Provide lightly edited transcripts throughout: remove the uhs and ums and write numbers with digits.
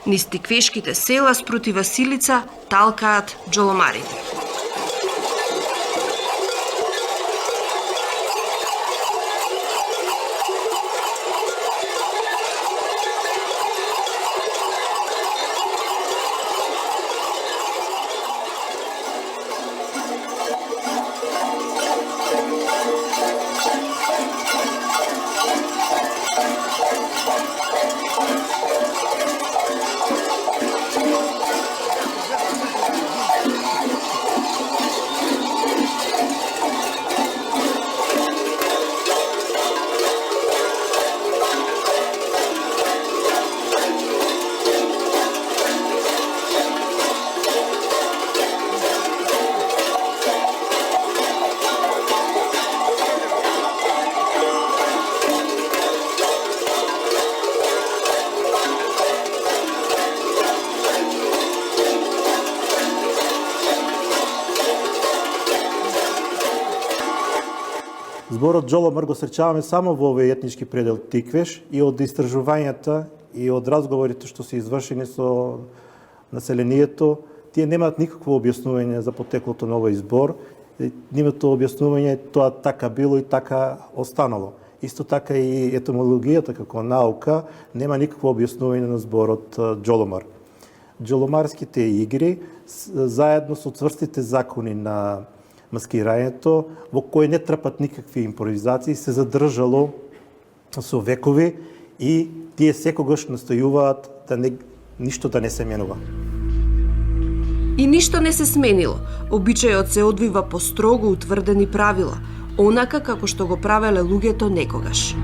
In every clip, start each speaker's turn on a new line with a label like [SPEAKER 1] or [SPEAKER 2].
[SPEAKER 1] Низ тиквешките села спроти Василица талкаат џоломарите.
[SPEAKER 2] Зборот Џоломар го сречаваме само во овој етнички предел Тиквеш и од истражувањата и од разговорите што се извршени со населението, тие немаат никакво објаснување за потеклото на овој збор. Нивното објаснување тоа така било и така останало. Исто така и етимологијата како наука нема никакво објаснување на зборот Џоломар. Џоломарските игри заедно со цврстите закони на маскирањето, во кои не трпат никакви импровизации, се задржало со векови и тие секогаш настојуваат да ништо да не се менува.
[SPEAKER 1] И ништо не се сменило. Обичајот се одвива по строго утврдени правила, онака како што го правеле луѓето некогаш.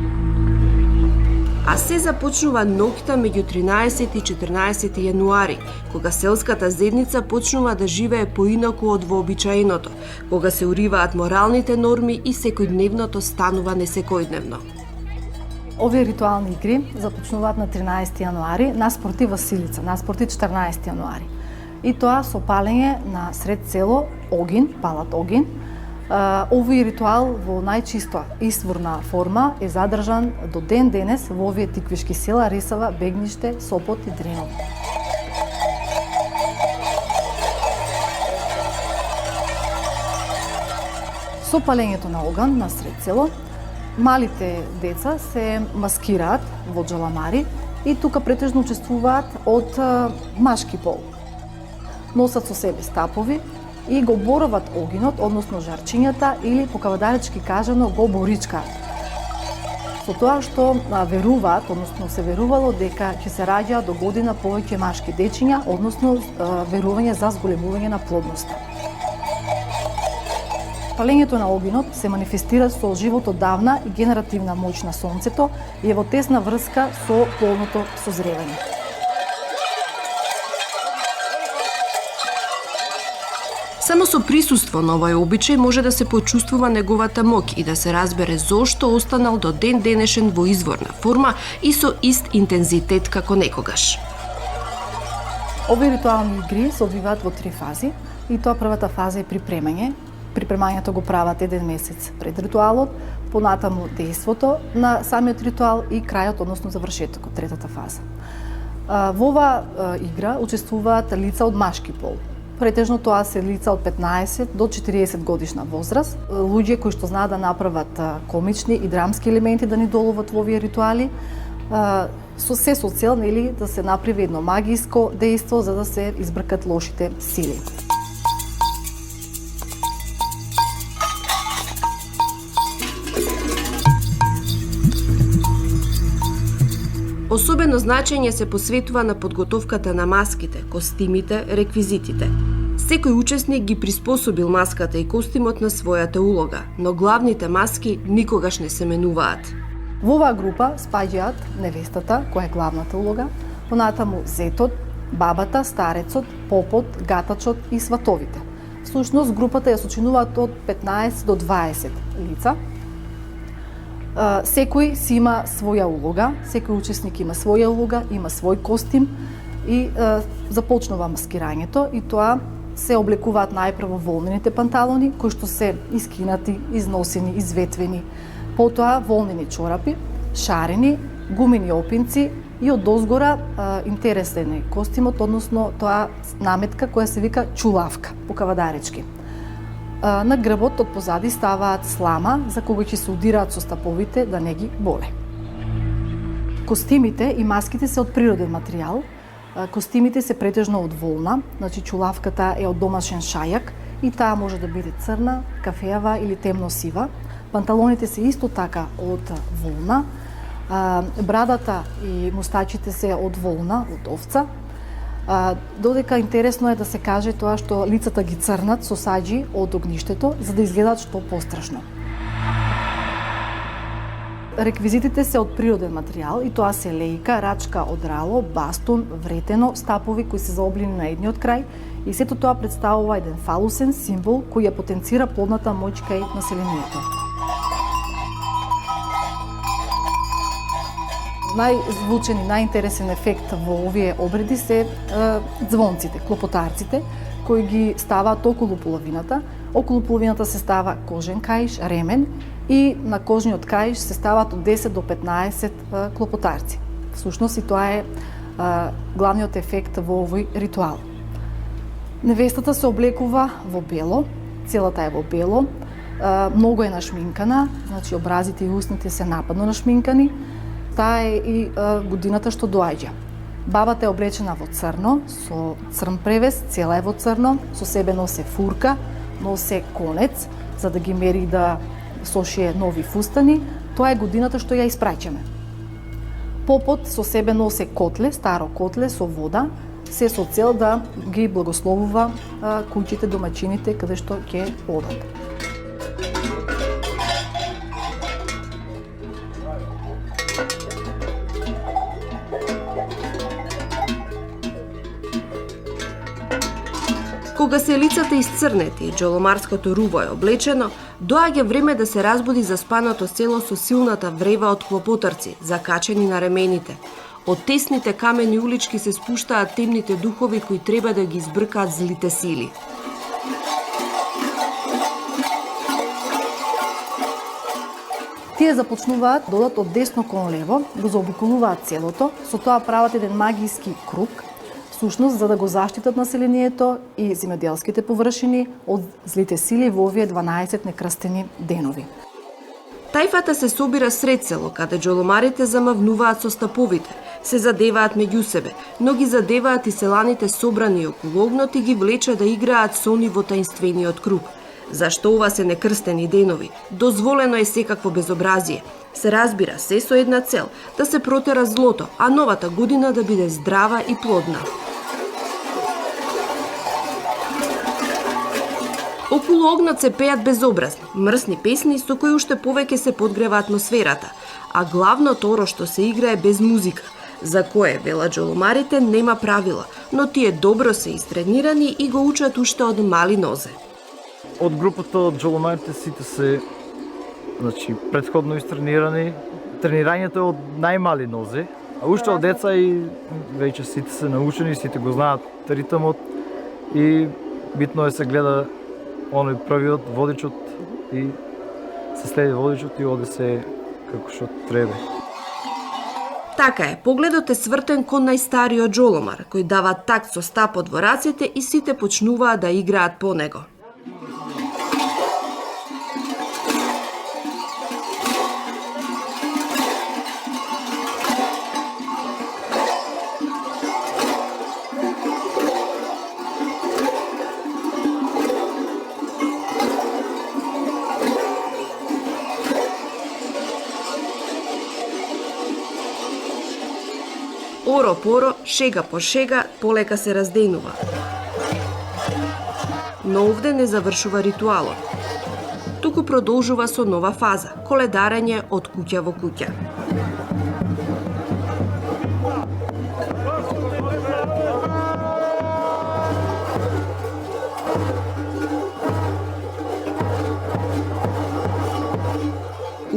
[SPEAKER 1] А се започнува ноќта меѓу 13 и 14 јануари, кога селската заедница почнува да живее поинаку од вообичаеното, кога се уриваат моралните норми и секојдневното станува несекојдневно.
[SPEAKER 3] Овие ритуални игри започнуваат на 13 јануари наспроти Василица, наспроти 14 јануари. И тоа со палење на сред село огин, палат огин. Овој ритуал во најчиста изворна форма е задржан до ден денес во овие тиквешки села Ресава, Бегниште, Сопот и Дреново. Со палењето на оган на сред село, малите деца се маскираат во џоламари и тука претежно учествуваат од машки пол. Носат со себе стапови и го бороват огинот, односно жарчињата, или по кавадаречки кажано го боричкаат. Со тоа што веруваат, односно се верувало дека ќе се раѓаат до година повеќе машки дечиња, односно верување за зголемување на плодноста. Палењето на огинот се манифестира со живот одавна и генеративна моќ на сонцето и е во тесна врска со полното созревање.
[SPEAKER 1] Само со присуство на овој обичај може да се почувствува неговата моќ и да се разбере зошто останал до ден денешен во изворна форма и со ист интензитет како некогаш.
[SPEAKER 3] Овие ритуални игри се одвиваат во 3 фази и тоа првата фаза е припремање. Припремањето го прават 1 месец пред ритуалот, понатаму дејството на самиот ритуал и крајот, односно завршетокот, третата фаза. Во оваа игра учествуваат лица од машки пол. Претежно тоа се лица од 15 до 40 годишна возраст, луѓе кои што знаат да направат комични и драмски елементи да ни доловат во овие ритуали, со цел да се направи едно магиско дејство за да се избркат лошите сили.
[SPEAKER 1] Особено значење се посветува на подготовката на маските, костимите, реквизитите. Секој учесник ги приспособил маската и костимот на својата улога, но главните маски никогаш не се менуваат.
[SPEAKER 3] Во оваа група спаѓаат невестата, која е главната улога, понатаму зетот, бабата, старецот, попот, гатачот и сватовите. Всушност, групата ја сочинуваат од 15 до 20 лица. Секој си има своја улога, секој учесник има своја улога, има свој костим и започнува маскирањето и тоа се облекуваат најпрво волнените панталони, кои што се искинати, износени, изветвени, потоа волнени чорапи, шарени, гумени опинци и од дозгора интересен е костимот, односно тоа наметка која се вика чулавка по кавадаречки. На грбот од позади ставаат слама за кога ќе се удираат со стаповите да не ги боле. Костимите и маските се од природен материјал. Костимите се претежно од волна, значи чулавката е од домашен шајак и таа може да биде црна, кафеава или темно-сива. Панталоните се исто така од волна. Брадата и мустачите се од волна, од овца. Додека интересно е да се каже тоа што лицата ги црнат со саџи од огништето за да изгледаат што пострашно. Реквизитите се од природен материјал и тоа се лејка, рачка од рало, бастун, вретено, стапови кои се заоблени на едниот крај и сето тоа представува еден фалусен символ кој ја потенцира плодната моќ кај населението. Најзвучен и најинтересен ефект во овие обреди се звонците, клопотарците, кои ги ставаат околу половината. Околу половината се става кожен каиш, ремен и на кожниот каиш се ставаат од 10 до 15 клопотарци. Всушност и тоа е главниот ефект во овој ритуал. Невестата се облекува во бело, целата е во бело, многу е нашминкана, значи образите и устните се нападно нашминкани. Таа е и годината што доаѓа. Бабата е облечена во црно, со црн превес, цела е во црно, со себе носе фурка, носе конец, за да ги мери да сошие нови фустани. Тоа е годината што ја испраќаме. Попот со себе носе котле, старо котле со вода, се со цел да ги благословува куќите, домаќините каде што ќе одат.
[SPEAKER 1] Кога се лицата исцрнети и џоломарското рубо е облечено, доаѓа време да се разбуди заспаното село со силната врева од клопотарци, закачени на ремените. Од тесните камени улички се спуштаат темните духови кои треба да ги избркаат злите сили.
[SPEAKER 3] Тие започнуваат да одат од десно кон лево, го заобиколуваат селото, со тоа прават еден магиски круг, всушност за да го заштитат населението и земјоделските површини од злите сили во овие 12 некрстени денови.
[SPEAKER 1] Тајфата се собира сред село, каде џоломарите замавнуваат со стаповите, се задеваат меѓу себе, но ги задеваат и селаните собрани околу огнот и ги влече да играат со они во таинствениот круг. Зашто ова се некрстени денови? Дозволено е секакво безобразие. Се разбира, се со една цел, да се протера злото, а новата година да биде здрава и плодна. Околу огнот се пеат безобразни, мрсни песни со кои уште повеќе се подгрева атмосферата, а главното оро што се игра е без музика, за кое, велат џоломарите, нема правила, но тие добро се истренирани и го учат уште од мали нозе.
[SPEAKER 4] Од групата од џоломарите сите се предходно истренирани. Тренирањето е од најмали нозе, а уште од деца и веќе сите се научени, сите го знаат ритмот и битно е се гледа оној првиот водичот и се следи водичот и оде се како што треба.
[SPEAKER 1] Така е, погледот е свртен кон најстариот џоломар, кој дава такт со стапот во рацете и сите почнуваат да играат по него. Оро по оро, шега по шега, полека се разденува. Но овде не завршува ритуалот. Туку продолжува со нова фаза – коледарење од куќа во куќа.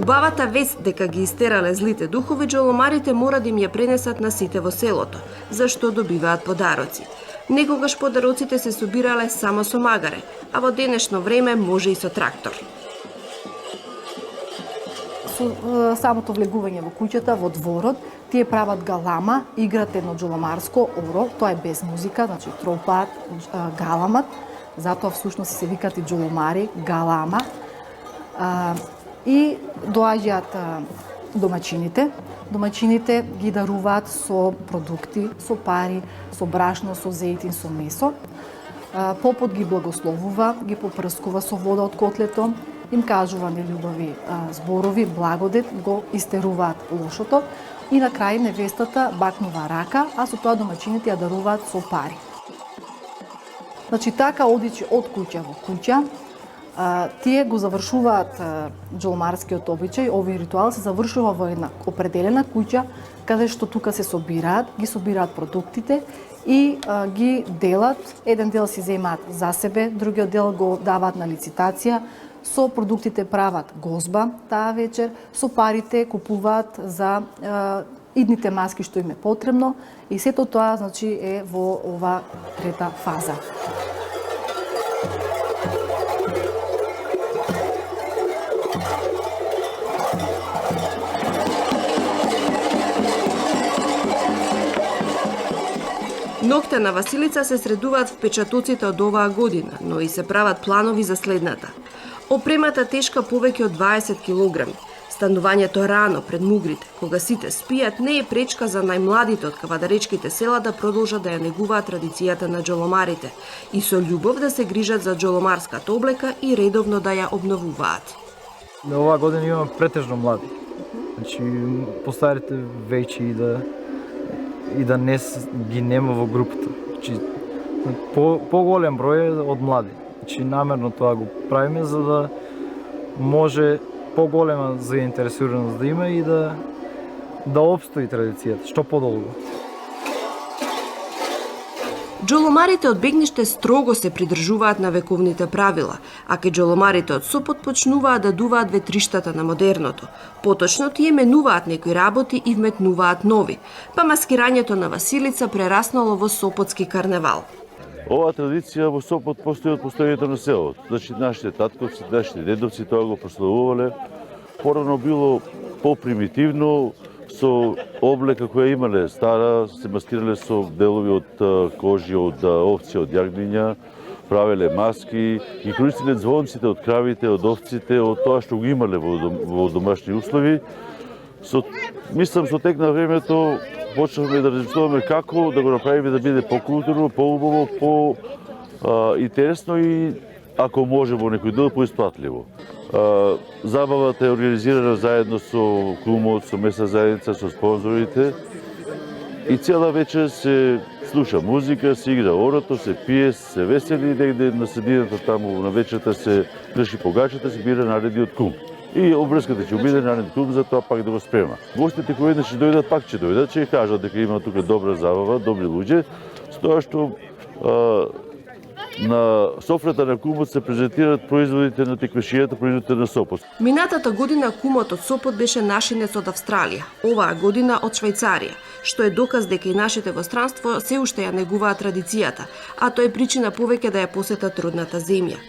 [SPEAKER 1] Убавата вест дека ги истерале злите духови, џоломарите мора да им ја пренесат на сите во селото, зашто добиваат подароци. Некогаш подароците се собирале само со магаре, а во денешно време може и со трактор.
[SPEAKER 3] со самото влегување во куќата, во дворот, тие прават галама, играт едно џоломарско оро, тоа е без музика, значи тропаат галамат, затоа всушност се викат и џоломари, галама. И доаѓаат домаќините. Домаќините ги даруваат со продукти, со пари, со брашно, со зејтин, со месо. Попот ги благословува, ги попрскува со вода од котлето, им кажува нељубави зборови, благодет, го истеруваат лошото и на крај невестата бакнува рака, а со тоа домаќините ја даруваат со пари. Значи така одичи од куќа во куќа, тие го завршуваат џоломарскиот обичај, овој ритуал се завршува во една определена куќа, каде што тука се собираат, ги собираат продуктите и ги делат. Еден дел си земаат за себе, другиот дел го даваат на лицитација, со продуктите прават гозба таа вечер, со парите купуваат за идните маски што им е потребно и сето тоа значи е во ова трета фаза.
[SPEAKER 1] Ноќта на Василица се средуваат впечатоците од оваа година, но и се прават планови за следната. Опремата тешка повеќе од 20 кг. Станувањето рано пред мугрите, кога сите спијат, не е пречка за најмладите од кавадаречките села да продолжат да ја негуваат традицијата на џоломарите и со љубов да се грижат за џоломарската облека и редовно да ја обновуваат.
[SPEAKER 4] Оваа година имаме претежно млади. Значи, постарите веќе и да не ги нема во групата. Значи, поголем број е од млади. Значи, намерно тоа го правиме за да може поголема заинтересираност да има и да опстои традицијата, што подолго.
[SPEAKER 1] Џоломарите од Бегниште строго се придржуваат на вековните правила, а ке џоломарите од Сопот почнуваат да дуваат ветриштата на модерното. Поточно тие менуваат некои работи и вметнуваат нови, па маскирањето на Василица прераснало во Сопотски карневал.
[SPEAKER 5] Оваа традиција во Сопот постои од постојањето на селото. Значи, нашите татковци, нашите дедовци тоа го прославувале. Порано било попримитивно, со облека која имале стара, се маскирале со делови од кожи, од овци, од јагниња, правеле маски и користеле звонците од кравите, од овците, од тоа што го имале во домашни услови. Мислам, со тек на времето почнавме да размислуваме како да го направиме да биде покултурно, поубаво, поинтересно и, ако може, во некој дел поисплатливо. Забавата е организирана заедно со кумот, со месна заедница, со спонзорите и цела вечер се слуша музика, се игра орото, се пие, се весели и негде на средината таму на вечерта се крши погачата, се бира нареди од кум. И обрската ќе обиде нареден кум за тоа пак да го спрема. Гостите кои еднаш ќе дојдат, пак ќе дојдат, ќе кажат дека има тука добра забава, добри луѓе, с тоа што на софрата на кумот се презентираат производите на теквешијата, производите на Сопот.
[SPEAKER 1] Минатата година кумот од Сопот беше нашинец од Австралија, оваа година од Швајцарија, што е доказ дека и нашите во странство се уште ја негуваат традицијата, а тоа е причина повеќе да ја посетат родната земја.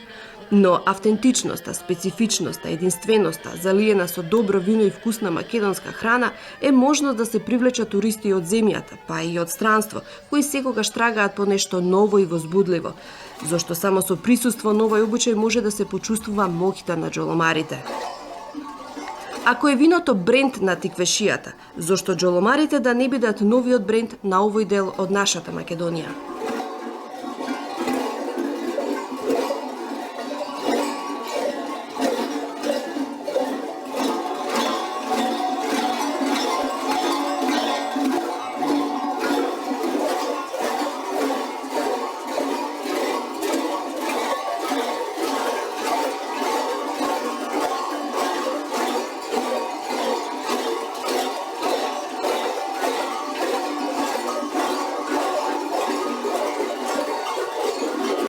[SPEAKER 1] Но автентичноста, специфичноста, единственоста, залиена со добро вино и вкусна македонска храна, е можност да се привлечат туристи од земјата, па и од странство, кои секогаш трагаат по нешто ново и возбудливо, зашто само со присуство на овој обичај може да се почувствува моќта на џоломарите. Ако е виното бренд на тиквешијата, зашто џоломарите да не бидат новиот бренд на овој дел од нашата Македонија?